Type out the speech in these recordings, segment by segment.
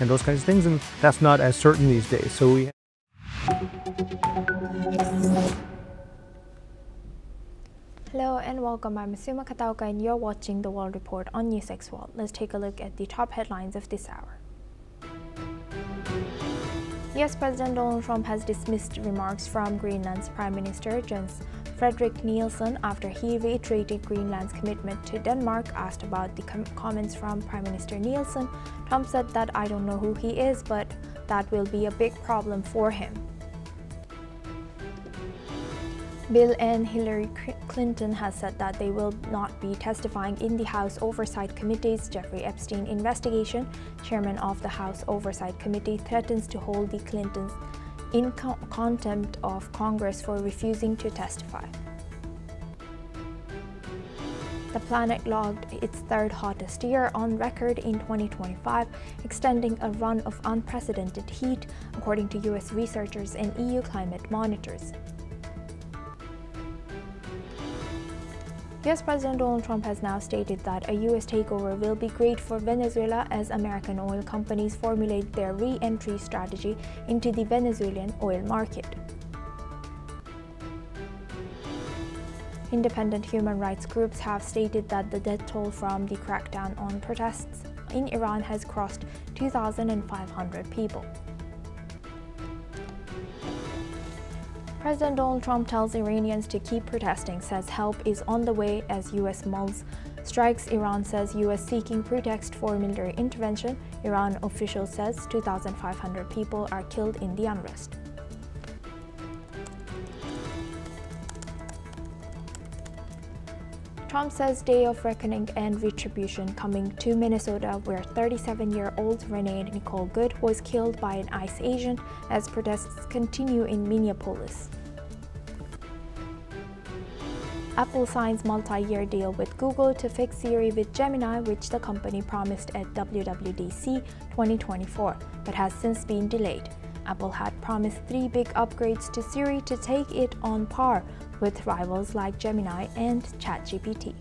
and those kinds of things, and that's not as certain these days. So we Hello and welcome. I'm Suma Katauka and you're watching the World Report on NewsX World. Let's take a look at the top headlines of this hour. US President Donald Trump has dismissed remarks from Greenland's Prime Minister Jens Fredrik Nielsen after he reiterated Greenland's commitment to Denmark. Asked about the comments from Prime Minister Nielsen, Trump said that "I don't know who he is, but that will be a big problem for him." Bill and Hillary Clinton has said that they will not be testifying in the House Oversight Committee's Jeffrey Epstein investigation. Chairman of the House Oversight Committee threatens to hold the Clintons in contempt of Congress for refusing to testify. The planet logged its third hottest year on record in 2025, extending a run of unprecedented heat, according to US researchers and EU climate monitors. US President Donald Trump has now stated that a US takeover will be great for Venezuela as American oil companies formulate their re-entry strategy into the Venezuelan oil market. Independent human rights groups have stated that the death toll from the crackdown on protests in Iran has crossed 2,500 people. President Donald Trump tells Iranians to keep protesting, says help is on the way as US mulls strikes. Iran says US seeking pretext for military intervention. Iran official says 2,500 people are killed in the unrest. Trump says day of reckoning and retribution coming to Minnesota, where 37-year-old Renee Nicole Good was killed by an ICE agent as protests continue in Minneapolis. Apple signs multi-year deal with Google to fix Siri with Gemini, which the company promised at WWDC 2024, but has since been delayed. Apple had promised 3 big upgrades to Siri to take it on par with rivals like Gemini and ChatGPT.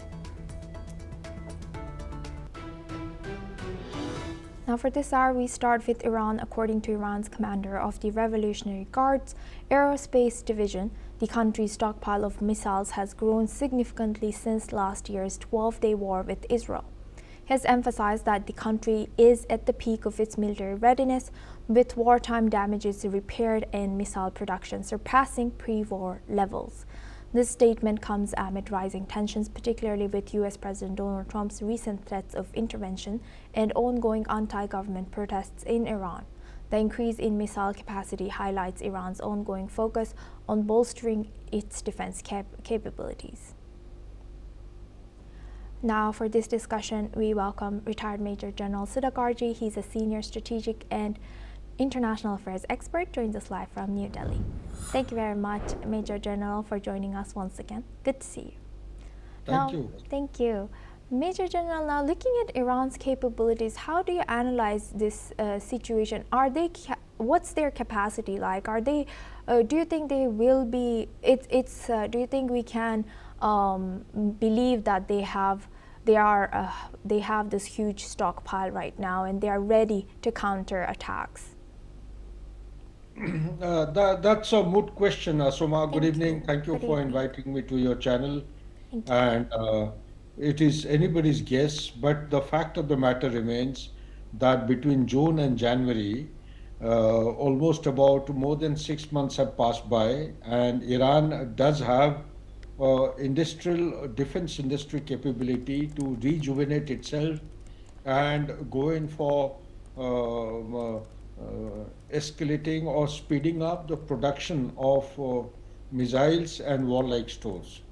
Now for this hour, we start with Iran. According to Iran's commander of the Revolutionary Guard's Aerospace Division, the country's stockpile of missiles has grown significantly since last year's 12-day war with Israel. He has emphasized that the country is at the peak of its military readiness, with wartime damages repaired and missile production surpassing pre-war levels. This statement comes amid rising tensions, particularly with US President Donald Trump's recent threats of intervention and ongoing anti-government protests in Iran. The increase in missile capacity highlights Iran's ongoing focus on bolstering its defense capabilities. Now, for this discussion, we welcome retired Major General Siddharth. He's a senior strategic and international affairs expert, joins us live from New Delhi. Thank you very much, Major General, for joining us once again. Good to see you. Thank you. Thank you. Major General, now looking at Iran's capabilities, how do you analyze this situation? What's their capacity like? Are they? Do you think they will be? Do you think we can believe that they have this huge stockpile right now and they are ready to counter attacks? That's a moot question, Soma. Good evening. Thank you for inviting me to your channel. And it is anybody's guess, but the fact of the matter remains that between June and January, almost about more than 6 months have passed by, and Iran does have defense industry capability to rejuvenate itself and go in for escalating or speeding up the production of missiles and warlike stores.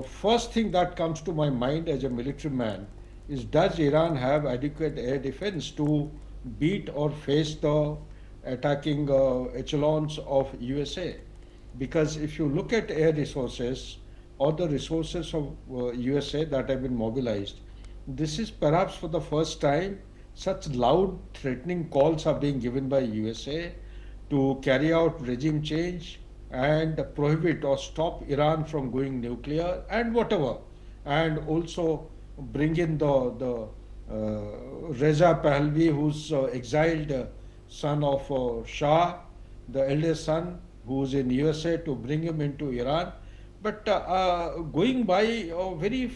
First thing that comes to my mind as a military man is, does Iran have adequate air defense to beat or face the attacking echelons of USA? Because if you look at air resources or the resources of USA that have been mobilized, this is perhaps for the first time such loud threatening calls are being given by USA to carry out regime change and prohibit or stop Iran from going nuclear and whatever, and also bring in the Reza Pahlavi, who's exiled son of Shah, the eldest son, who's in USA, to bring him into Iran. But going by a very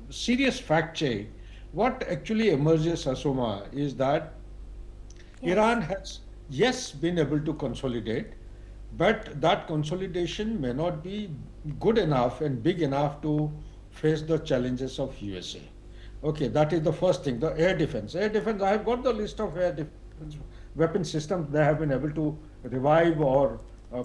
serious fact check, what actually emerges, Asoma, is that Yes. Iran has, yes, been able to consolidate, but that consolidation may not be good enough and big enough to face the challenges of USA. Okay, that is the first thing, the air defense. Air defense, I have got the list of air defense weapon systems they have been able to revive or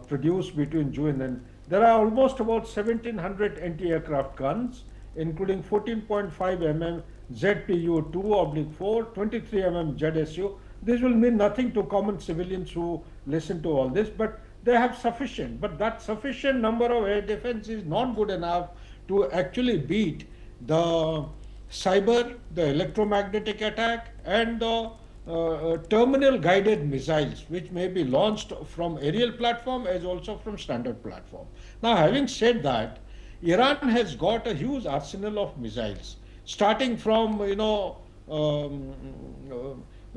produce between June and there are almost about 1700 anti-aircraft guns, including 14.5 mm ZPU-2/4, 23 mm ZSU. This will mean nothing to common civilians who listen to all this, but they have sufficient. But that sufficient number of air defense is not good enough to actually beat the cyber, the electromagnetic attack, and the terminal guided missiles, which may be launched from aerial platform as also from standard platform. Now, having said that, Iran has got a huge arsenal of missiles, starting from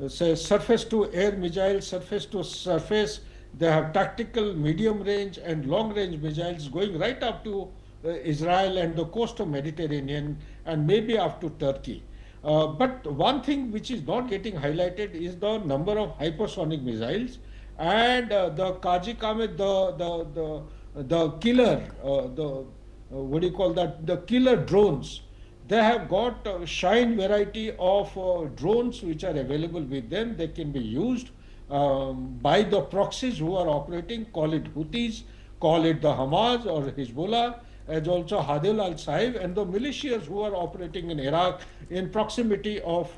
say surface to air missiles, surface to surface. They have tactical, medium range, and long range missiles going right up to Israel and the coast of Mediterranean, and maybe up to Turkey. But one thing which is not getting highlighted is the number of hypersonic missiles and the Kajikamet, the killer, what do you call that? The killer drones. They have got a Shine variety of drones which are available with them. They can be used by the proxies who are operating, call it Houthis, call it the Hamas or Hezbollah, as also Hadil al-Saib and the militias who are operating in Iraq in proximity of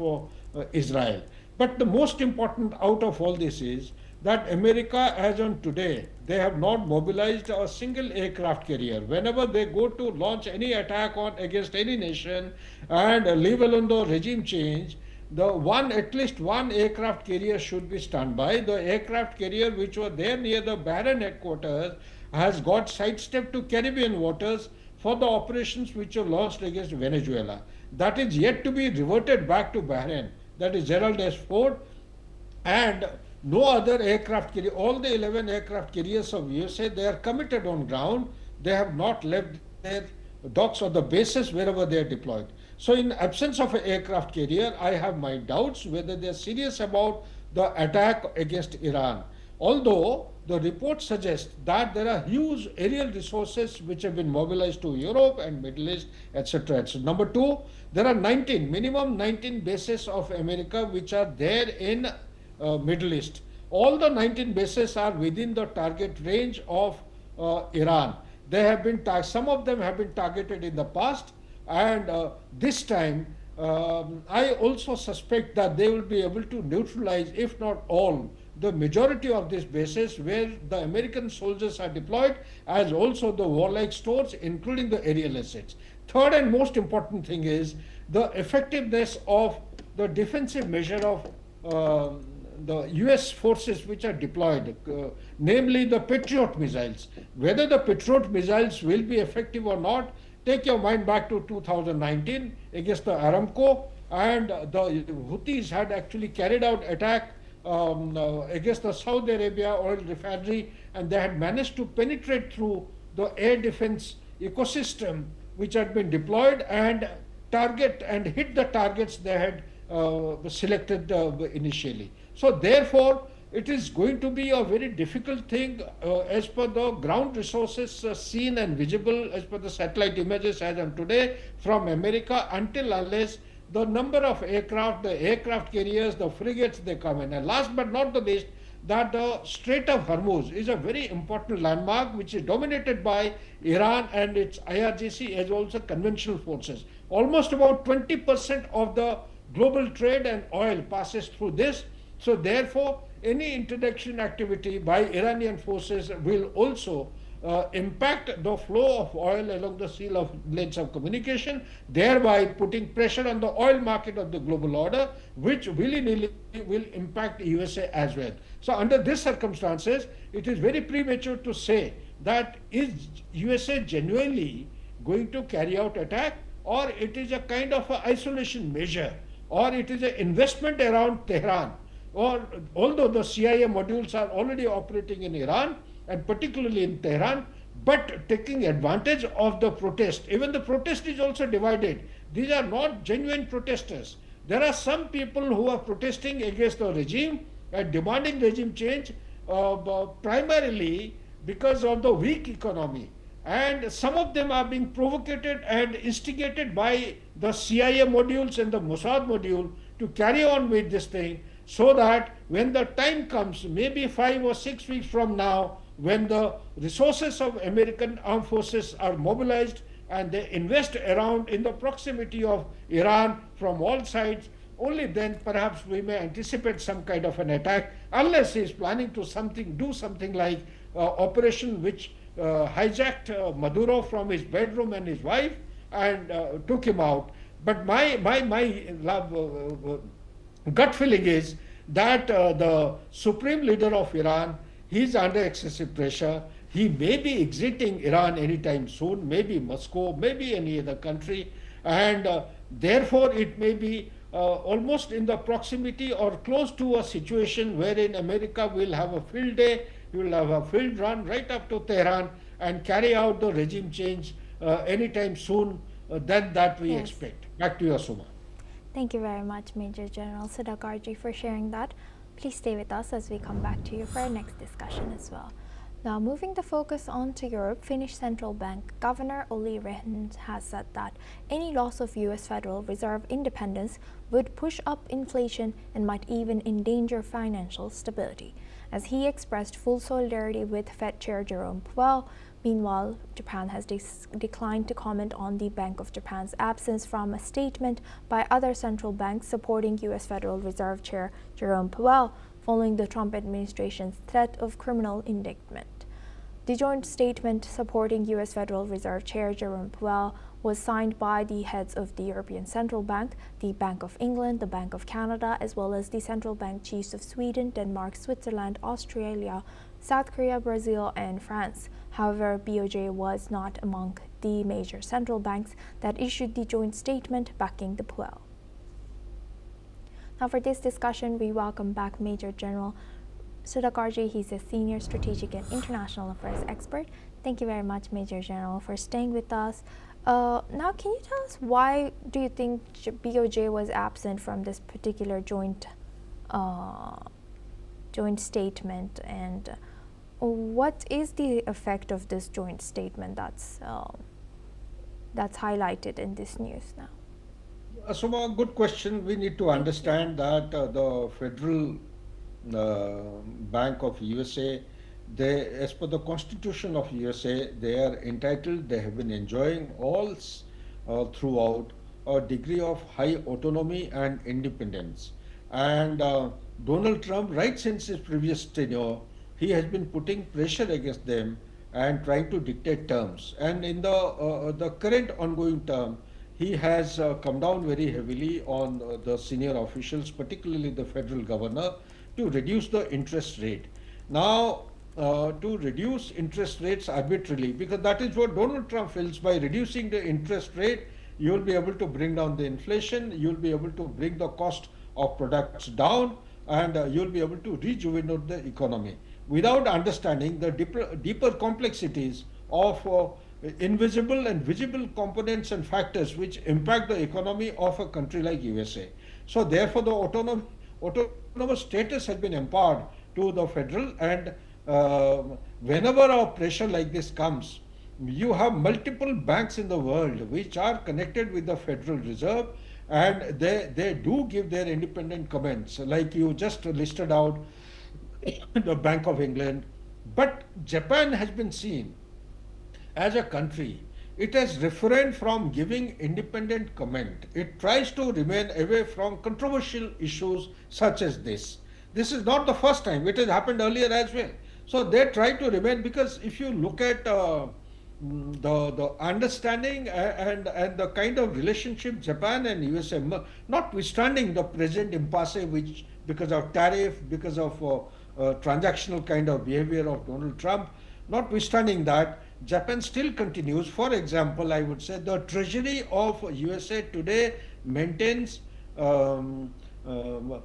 Israel. But the most important out of all this is that America, as on today, they have not mobilized a single aircraft carrier. Whenever they go to launch any attack on against any nation and leave alone the regime change, at least one aircraft carrier should be standby. The aircraft carrier which was there near the Bahrain headquarters has got sidestepped to Caribbean waters for the operations which were launched against Venezuela. That is yet to be reverted back to Bahrain. That is Gerald S. Ford, and no other aircraft carrier. All the 11 aircraft carriers of USA, they are committed on ground. They have not left their docks or the bases wherever they are deployed. So in absence of an aircraft carrier, I have my doubts whether they are serious about the attack against Iran. Although the report suggests that there are huge aerial resources which have been mobilized to Europe and Middle East, etc. Number two, there are minimum 19 bases of America which are there in Middle East. All the 19 bases are within the target range of Iran. They have been some of them have been targeted in the past, and this time I also suspect that they will be able to neutralize, if not all, the majority of these bases where the American soldiers are deployed, as also the warlike stores, including the aerial assets. Third and most important thing is the effectiveness of the defensive measure of the US forces which are deployed, namely the Patriot missiles. Whether the Patriot missiles will be effective or not, take your mind back to 2019 against the Aramco, and the Houthis had actually carried out attack against the Saudi Arabia oil refinery, and they had managed to penetrate through the air defense ecosystem which had been deployed and target and hit the targets they had selected initially. So therefore, it is going to be a very difficult thing as per the ground resources seen and visible as per the satellite images as of today from America, until unless the number of aircraft, the aircraft carriers, the frigates, they come in. And last but not the least, that the Strait of Hormuz is a very important landmark which is dominated by Iran and its IRGC as also conventional forces. Almost about 20% of the global trade and oil passes through this. So therefore, any interdiction activity by Iranian forces will also impact the flow of oil along the sea of lanes of communication, thereby putting pressure on the oil market of the global order, which willy-nilly will impact USA as well. So under these circumstances, it is very premature to say that is USA genuinely going to carry out attack, or it is a kind of a isolation measure or it is an investment around Tehran, or although the CIA modules are already operating in Iran and particularly in Tehran, but taking advantage of the protest. Even the protest is also divided. These are not genuine protesters. There are some people who are protesting against the regime and demanding regime change primarily because of the weak economy. And some of them are being provoked and instigated by the CIA modules and the Mossad module to carry on with this thing, so that when the time comes, maybe 5 or 6 weeks from now, when the resources of American armed forces are mobilized and they invest around in the proximity of Iran from all sides, only then perhaps we may anticipate some kind of an attack, unless he is planning to do something like operation which hijacked Maduro from his bedroom and his wife and took him out. But my gut feeling is that the supreme leader of Iran, he is under excessive pressure. He may be exiting Iran anytime soon, maybe Moscow, maybe any other country, and therefore it may be almost in the proximity or close to a situation wherein America will have a field day, will have a field run right up to Tehran and carry out the regime change anytime soon than that we expect. Back to you, Asuma. Thank you very much, Major General Sudhakarji, for sharing that. Please stay with us as we come back to you for our next discussion as well. Now, moving the focus on to Europe, Finnish Central Bank Governor Olli Rehn has said that any loss of US Federal Reserve independence would push up inflation and might even endanger financial stability, as he expressed full solidarity with Fed Chair Jerome Powell. Meanwhile, Japan has declined to comment on the Bank of Japan's absence from a statement by other central banks supporting US Federal Reserve Chair Jerome Powell, following the Trump administration's threat of criminal indictment. The joint statement supporting US Federal Reserve Chair Jerome Powell was signed by the heads of the European Central Bank, the Bank of England, the Bank of Canada, as well as the central bank chiefs of Sweden, Denmark, Switzerland, Australia, South Korea, Brazil, and France. However, BOJ was not among the major central banks that issued the joint statement backing the Powell. Now, for this discussion, we welcome back Major General Sudhakarji. He's a senior strategic and international affairs expert. Thank you very much, Major General, for staying with us. Now, can you tell us why do you think BOJ was absent from this particular joint statement, and what is the effect of this joint statement that's highlighted in this news now? Asuma, good question. We need to understand that the Federal Bank of USA, as per the Constitution of USA, they are entitled, they have been enjoying all throughout a degree of high autonomy and independence. And Donald Trump, right since his previous tenure, he has been putting pressure against them and trying to dictate terms. And in the current ongoing term, he has come down very heavily on the senior officials, particularly the federal governor, to reduce the interest rate. Now, to reduce interest rates arbitrarily, because that is what Donald Trump feels, by reducing the interest rate, you will be able to bring down the inflation, you will be able to bring the cost of products down, and you will be able to rejuvenate the economy, without understanding the deeper complexities of invisible and visible components and factors which impact the economy of a country like USA. So therefore the autonomous status has been empowered to the federal, and whenever a pressure like this comes, you have multiple banks in the world which are connected with the Federal Reserve, and they do give their independent comments, like you just listed out the Bank of England. But Japan has been seen as a country, it has refrained from giving independent comment. It tries to remain away from controversial issues such as this. This is not the first time, it has happened earlier as well. So they try to remain, because if you look at the understanding and the kind of relationship Japan and USA, notwithstanding the present impasse, which because of tariff, because of transactional kind of behavior of Donald Trump, notwithstanding that, Japan still continues. For example, I would say the treasury of USA today maintains um, um,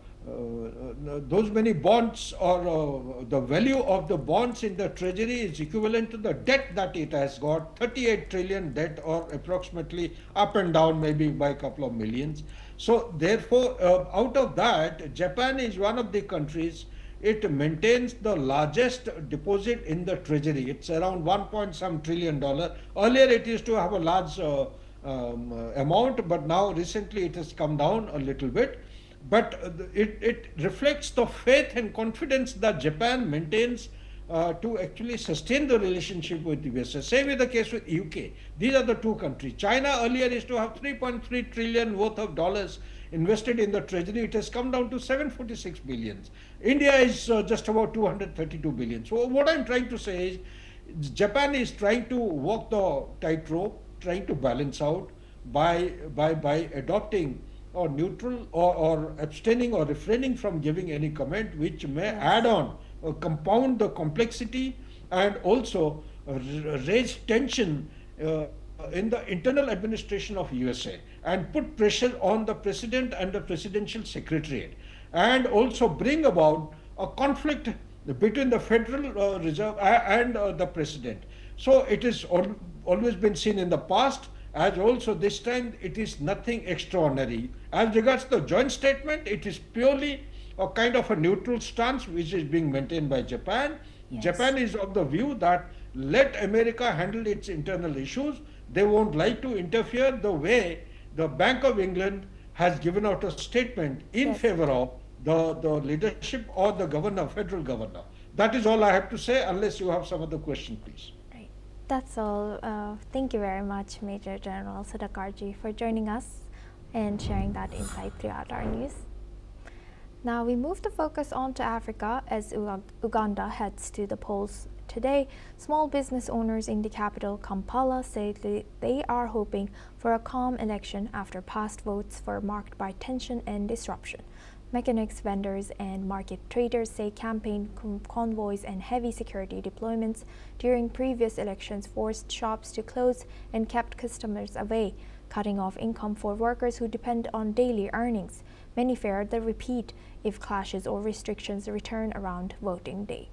those many bonds, or the value of the bonds in the treasury is equivalent to the debt that it has got, 38 trillion debt, or approximately up and down maybe by a couple of millions. So therefore, out of that, Japan is one of the countries. It maintains the largest deposit in the treasury. It's around 1 point some trillion dollar. Earlier it used to have a large amount, but now recently it has come down a little bit. But it reflects the faith and confidence that Japan maintains to actually sustain the relationship with the USA. Same is the case with UK. These are the two countries. China earlier used to have 3.3 trillion worth of dollars invested in the treasury. It has come down to 746 billions. India is just about 232 billion. So what I'm trying to say is Japan is trying to walk the tightrope, trying to balance out by adopting or neutral, or abstaining or refraining from giving any comment which may add on or compound the complexity, and also raise tension in the internal administration of USA, and put pressure on the president and the presidential secretariat, and also bring about a conflict between the Federal Reserve and the president. So it has always been seen in the past, as also this time it is nothing extraordinary. As regards the joint statement, it is purely a kind of a neutral stance which is being maintained by Japan. Yes. Japan is of the view that let America handle its internal issues. They won't like to interfere the way the Bank of England has given out a statement in favor of the leadership or the governor, federal governor. That is all I have to say, unless you have some other question, please. That's all. Thank you very much, Major General Sadakarji, for joining us and sharing that insight throughout our news. Now we move the focus on to Africa as Uganda heads to the polls today. Small business owners in the capital, Kampala, say they are hoping for a calm election after past votes were marked by tension and disruption. Mechanics vendors and market traders say campaign convoys and heavy security deployments during previous elections forced shops to close and kept customers away, cutting off income for workers who depend on daily earnings. Many fear the repeat if clashes or restrictions return around voting day.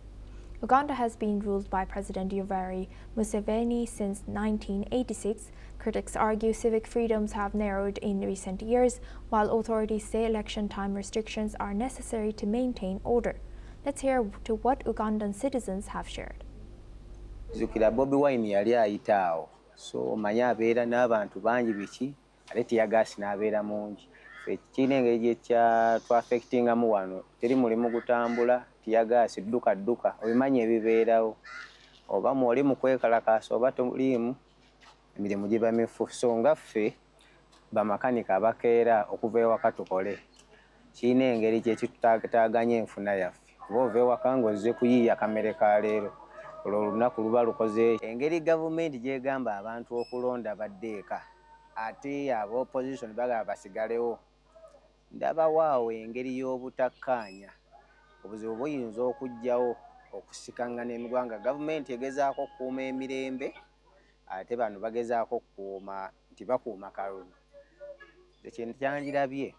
Uganda has been ruled by President Yoweri Museveni since 1986. Critics argue civic freedoms have narrowed in recent years, while authorities say election time restrictions are necessary to maintain order. Let's hear to what Ugandan citizens have shared. Zukira Bobi Wine yali ayitaawo, so manya abeera n'abantu bangi biki ate tiyagaasi n'abeera mungi. Ekirina engeri gye twafectingamu wano teri mulimu gutambula, tiyagaasi dduka obimanyi ebibeerawo, oba mwoli mu kwekalakaasa oba toliimu emirimu giba mifu. So nga ffe bamakanika abakeera okuva ewaka tukole, kirina engeri gye kitutaaganya enfuna yaffe. Oba ova ewaka ng'ozze kuyiiya kamere ka leero, olwo olunaku luba lukoze. Engeri gavumenti gy'egamba abantu okulonda badde eka, ate aba opposition bagamba basigalewo, ndabawaawo engeri y'obutakkaanya. Obuzibu buyinza okujjawo okusikangana emigwanga. Gavumenti egezaako okukuuma emirembe, ate bano bagezaako okukuuma nti bakuuma kalulu. Ekintu kyangirabye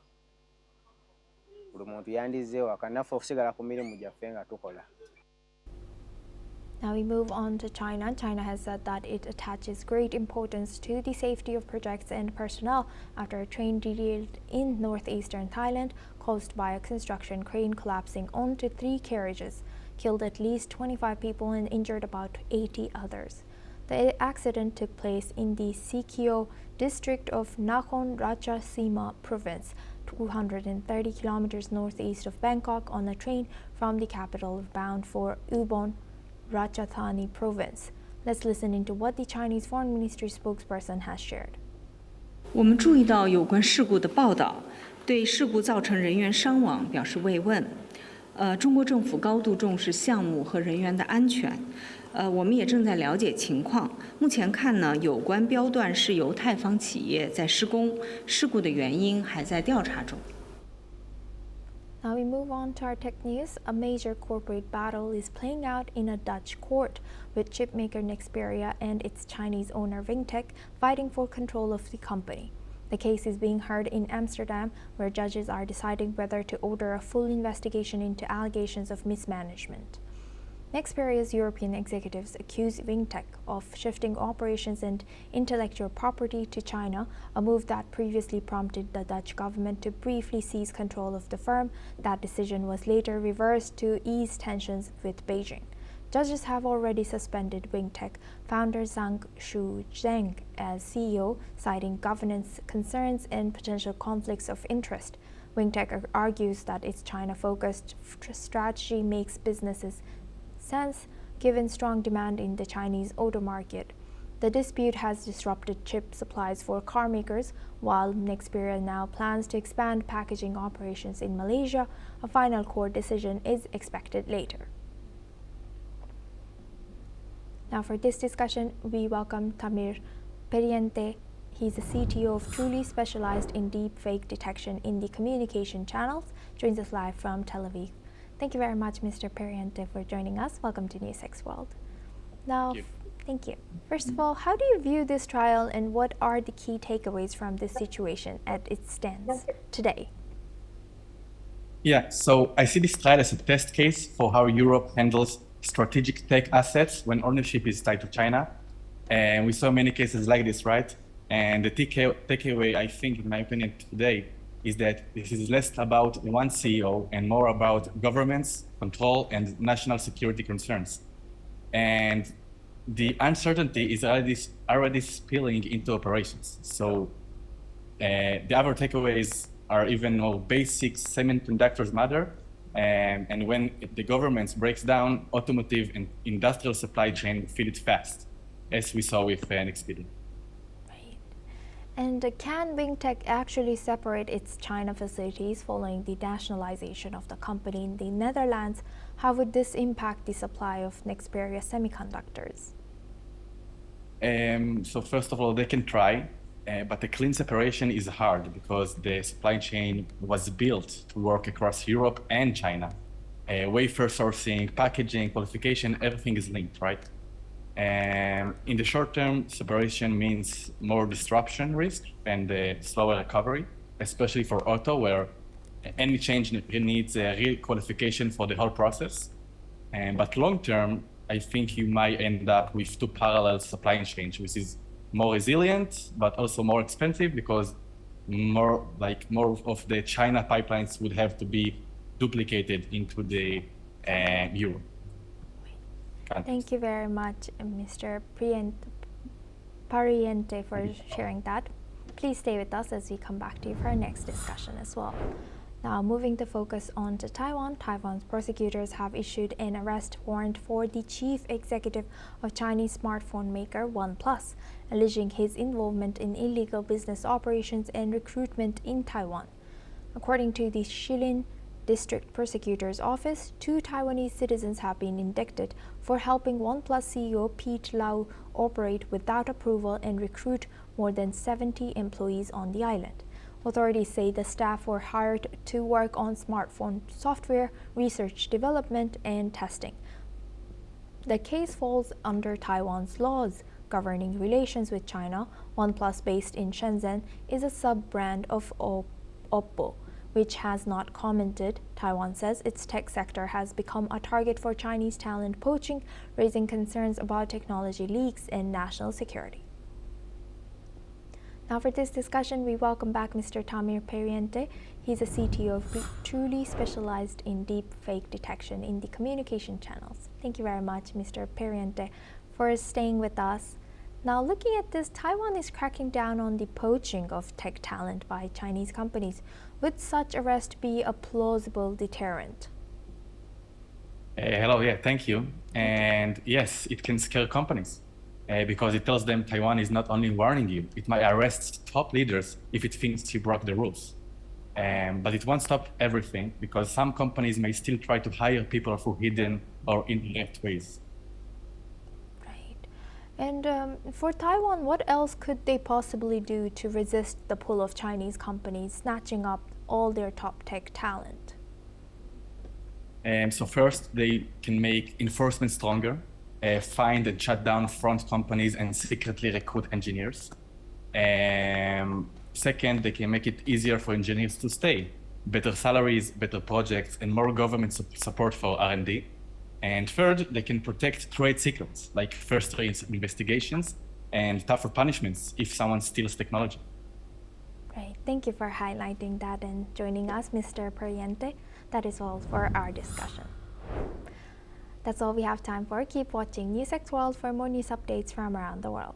buli muntu yandizze ewaka, naffe okusigala ku mirimu gyaffe nga tukola. Now we move on to China. China has said that it attaches great importance to the safety of projects and personnel after a train derailed in northeastern Thailand caused by a construction crane collapsing onto 3 carriages, killed at least 25 people and injured about 80 others. The accident took place in the Sikyo district of Nakhon Ratchasima province, 230 kilometers northeast of Bangkok, on a train from the capital bound for Ubon Ratchathani province. Let's listen into what the Chinese Foreign Ministry spokesperson has shared. 我们注意到有关事故的报道，对事故造成人员伤亡表示慰问。中国政府高度重视项目和人员的安全。我们也正在了解情况。目前看呢，有关标段是由泰方企业在施工，事故的原因还在调查中。 Now we move on to our tech news. A major corporate battle is playing out in a Dutch court, with chipmaker Nexperia and its Chinese owner Vingtech fighting for control of the company. The case is being heard in Amsterdam, where judges are deciding whether to order a full investigation into allegations of mismanagement. Nexperia's European executives accuse Wingtech of shifting operations and intellectual property to China, a move that previously prompted the Dutch government to briefly seize control of the firm. That decision was later reversed to ease tensions with Beijing. Judges have already suspended Wingtech founder Zhang Shuzheng as CEO, citing governance concerns and potential conflicts of interest. Wingtech argues that its China-focused strategy makes businesses sense given strong demand in the Chinese auto market. The dispute has disrupted chip supplies for car makers, while Nexperia now plans to expand packaging operations in Malaysia. A final court decision is expected later. Now for this discussion, we welcome Tamir Periente. He's the CTO of Truly Specialized in Deep Fake Detection in the Communication Channels, joins us live from Tel Aviv. Thank you very much, Mr. Periente, for joining us. Welcome to NewsX World. Now, thank you. First of all, how do you view this trial and what are the key takeaways from this situation as it stands today? Yeah, so I see this trial as a test case for how Europe handles strategic tech assets when ownership is tied to China. And we saw many cases like this, right? And the takeaway, I think, in my opinion, today is that this is less about one CEO and more about governments, control, and national security concerns. And the uncertainty is already spilling into operations. So the other takeaways are even more basic. Semiconductors matter. And when the government breaks down, automotive and industrial supply chain feel it fast, as we saw with Nexperia. And can Wingtech actually separate its China facilities following the nationalization of the company in the Netherlands? How would this impact the supply of Nexperia semiconductors? So first of all, they can try, but the clean separation is hard because the supply chain was built to work across Europe and China. Wafer sourcing, packaging, qualification, everything is linked, right? In the short term, separation means more disruption risk and slower recovery, especially for auto, where any change needs a real qualification for the whole process. But long term, I think you might end up with two parallel supply chains, which is more resilient, but also more expensive because more of the China pipelines would have to be duplicated into the Europe. Thank you very much, Mr. Pariente, for sharing that. Please stay with us as we come back to you for our next discussion as well. Now, moving the focus on to Taiwan, Taiwan's prosecutors have issued an arrest warrant for the chief executive of Chinese smartphone maker OnePlus, alleging his involvement in illegal business operations and recruitment in Taiwan. According to the Shilin District Prosecutor's Office, 2 Taiwanese citizens have been indicted for helping OnePlus CEO Pete Lau operate without approval and recruit more than 70 employees on the island. Authorities say the staff were hired to work on smartphone software, research development, and testing. The case falls under Taiwan's laws governing relations with China. OnePlus, based in Shenzhen, is a sub-brand of Oppo, which has not commented. Taiwan says its tech sector has become a target for Chinese talent poaching, raising concerns about technology leaks and national security. Now for this discussion, we welcome back Mr. Tamir Periente. He's a CTO of Truly Specialized in Deep Fake Detection in the Communication Channels. Thank you very much, Mr. Periente, for staying with us. Now, looking at this, Taiwan is cracking down on the poaching of tech talent by Chinese companies. Would such arrest be a plausible deterrent? Hello, yeah, thank you. And yes, it can scare companies because it tells them Taiwan is not only warning you, it might arrest top leaders if it thinks you broke the rules. But it won't stop everything because some companies may still try to hire people through hidden or indirect ways. And for Taiwan, what else could they possibly do to resist the pull of Chinese companies snatching up all their top tech talent? So first, they can make enforcement stronger, find and shut down front companies and secretly recruit engineers. Second, they can make it easier for engineers to stay. Better salaries, better projects, and more government support for R&D. And third, they can protect trade secrets, like first investigations and tougher punishments if someone steals technology. Great. Thank you for highlighting that and joining us, Mr. Pariente. That is all for our discussion. That's all we have time for. Keep watching NewsX World for more news updates from around the world.